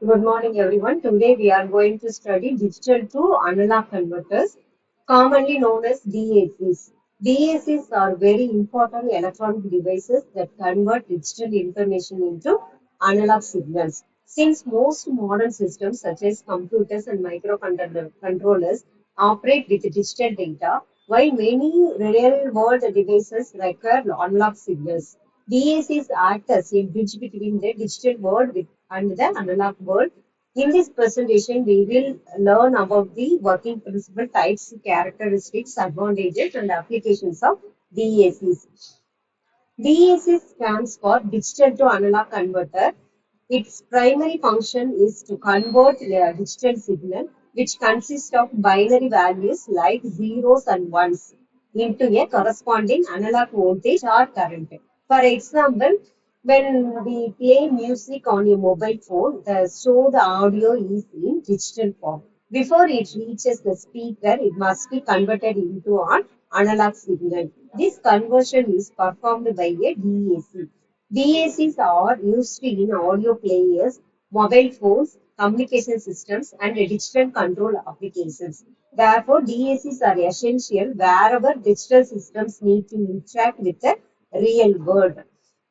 Good morning, everyone. Today we are going to study digital to analog converters, commonly known as DACs. DACs are very important electronic devices that convert digital information into analog signals. Since most modern systems, such as computers and microcontrollers, operate with digital data, while many real-world devices require analog signals. DACs act as a bridge between the digital world and the analog world. In this presentation, we will learn about the working principle, types, characteristics, advantages, and applications of DACs. DAC stands for Digital to Analog Converter. Its primary function is to convert a digital signal, which consists of binary values like zeros and ones, into a corresponding analog voltage or current. For example, when we play music on a mobile phone, the stored audio is in digital form. Before it reaches the speaker, it must be converted into an analog signal. This conversion is performed by a DAC. DACs are used in audio players, mobile phones, communication systems, and digital control applications. Therefore, DACs are essential wherever digital systems need to interact with the real world.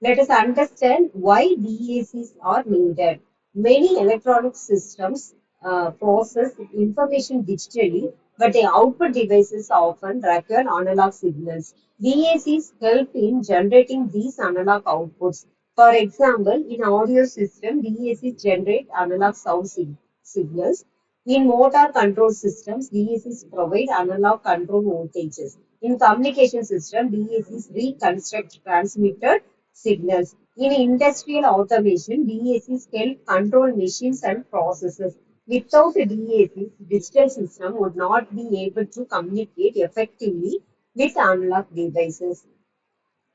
Let us understand why DACs are needed. Many electronic systems process information digitally, but the output devices often require analog signals. DACs help in generating these analog outputs. For example, in audio system, DACs generate analog signals. In motor control systems, DACs provide analog control voltages. In communication system, DACs reconstruct transmitted signals. In industrial automation, DACs help control machines and processes. Without DACs, digital system would not be able to communicate effectively with analog devices.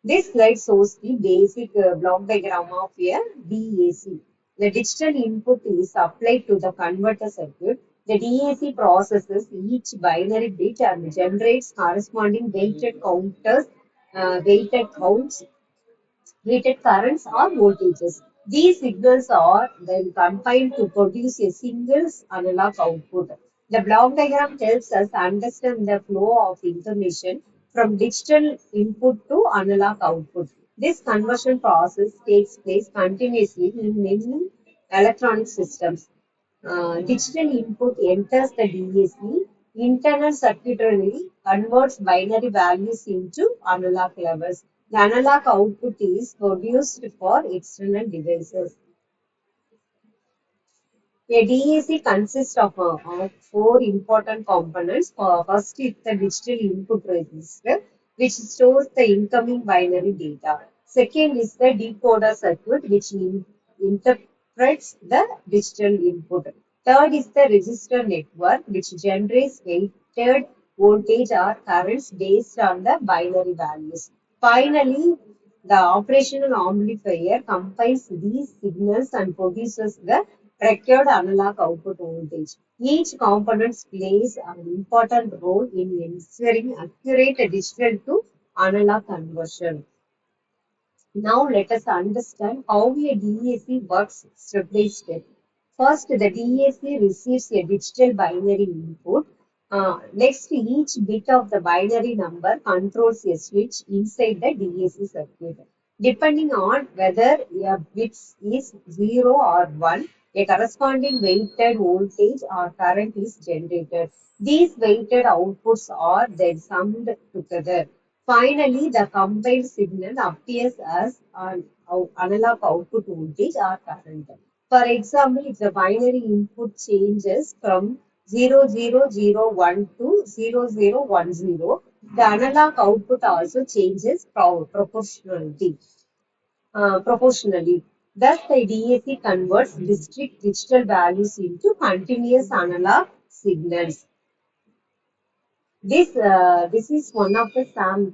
This slide shows the basic block diagram of a DAC. The digital input is applied to the converter circuit. The DAC processes each binary bit and generates corresponding weighted counts, weighted currents or voltages. These signals are then combined to produce a single analog output. The block diagram helps us understand the flow of information from digital input to analog output. This conversion process takes place continuously in many electronic systems. Digital input enters the DAC. Internal circuitry converts binary values into analog levels. The analog output is produced for external devices. A DAC consists of four important components. First is the digital input register, which stores the incoming binary data. Second is the decoder circuit, which interprets the digital input. Third is the register network, which generates weighted voltage or currents based on the binary values. Finally, the operational amplifier combines these signals and produces the required analog output voltage. Each component plays an important role in ensuring accurate digital to analog conversion. Now let us understand how a DAC works step by step. First, the DAC receives a digital binary input. Next, each bit of the binary number controls a switch inside the DAC circuit. Depending on whether a bit is 0 or 1, a corresponding weighted voltage or current is generated. These weighted outputs are then summed together. Finally, the combined signal appears as an analog output voltage or current. For example, if the binary input changes from 0001 to 0010, the analog output also changes proportionally. Thus, the DAC converts discrete digital values into continuous analog signals. This is one of the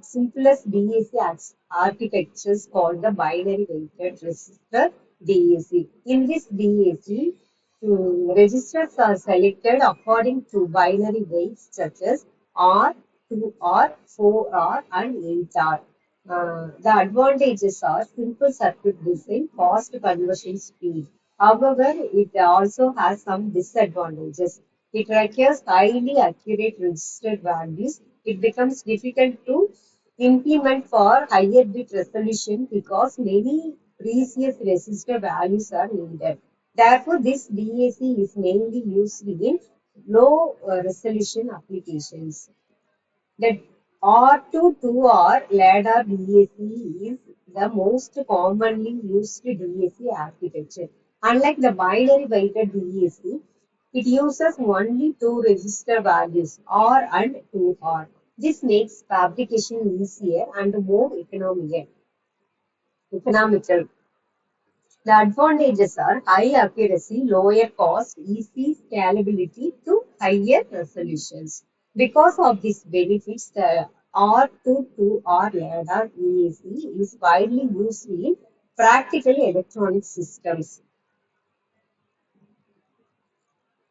simplest DAC architectures called the binary weighted resistor DAC. In this DAC, registers are selected according to binary weights such as R, 2R, 4R, and 8R. The advantages are simple circuit design, fast conversion speed. However, it also has some disadvantages. It requires highly accurate registered values. It becomes difficult to implement for higher bit resolution because many precious register values are needed. Therefore, this DAC is mainly used in low resolution applications. The R2-2R ladder DAC is the most commonly used DAC architecture. Unlike the binary weighted DAC, it uses only two register values R and 2R. This makes fabrication easier and more economical. The advantages are high accuracy, lower cost, easy scalability to higher resolutions. Because of these benefits, the R22R ladder EAC is widely used in practical electronic systems.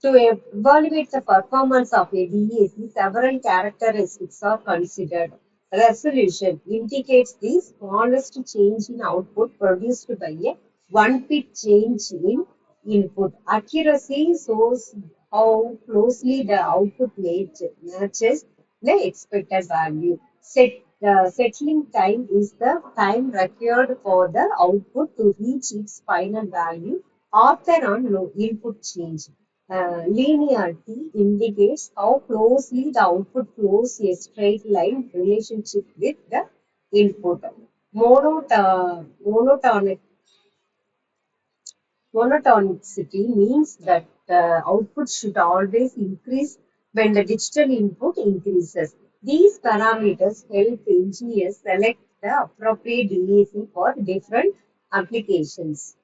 To evaluate the performance of a DAC, several characteristics are considered. Resolution indicates the smallest change in output produced by a one-bit change in input. Accuracy shows how closely the output matches the expected value. Settling time is the time required for the output to reach its final value after an input change. Linearity indicates how closely the output follows a straight line relationship with the input. Monotonic Monotonicity means that output should always increase when the digital input increases. These parameters help engineers select the appropriate DAC for different applications.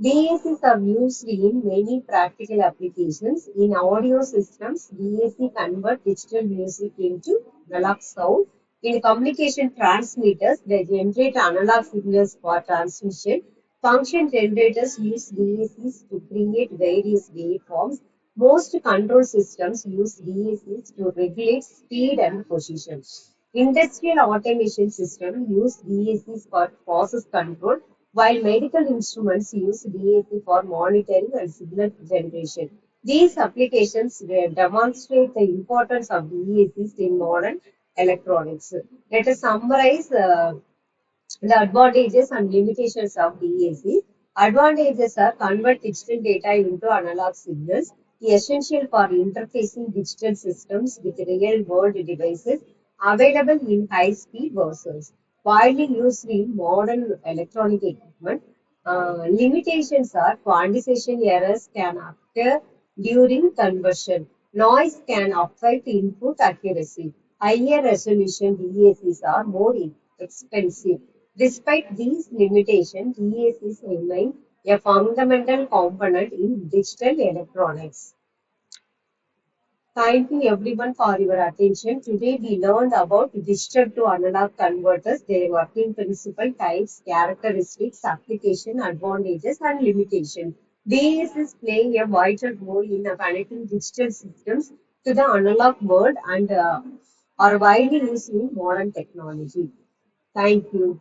DACs are used in many practical applications. In audio systems, DAC convert digital music into analog sound. In communication transmitters, they generate analog signals for transmission. Function generators use DACs to create various waveforms. Most control systems use DACs to regulate speed and position. Industrial automation systems use DACs for process control, while medical instruments use DAC for monitoring and signal generation. These applications demonstrate the importance of DACs in modern electronics. Let us summarize the advantages and limitations of DAC. Advantages are convert digital data into analog signals, essential for interfacing digital systems with real-world devices, available in high-speed versions, widely used in modern electronic equipment. Limitations are quantization errors can occur during conversion. Noise can affect input accuracy. Higher resolution DACs are more expensive. Despite these limitations, DACs remain a fundamental component in digital electronics. Thank you everyone for your attention. Today we learned about digital to analog converters, their working principle, types, characteristics, application, advantages and limitations. DACs play a vital role in connecting digital systems to the analog world and are widely used in modern technology. Thank you.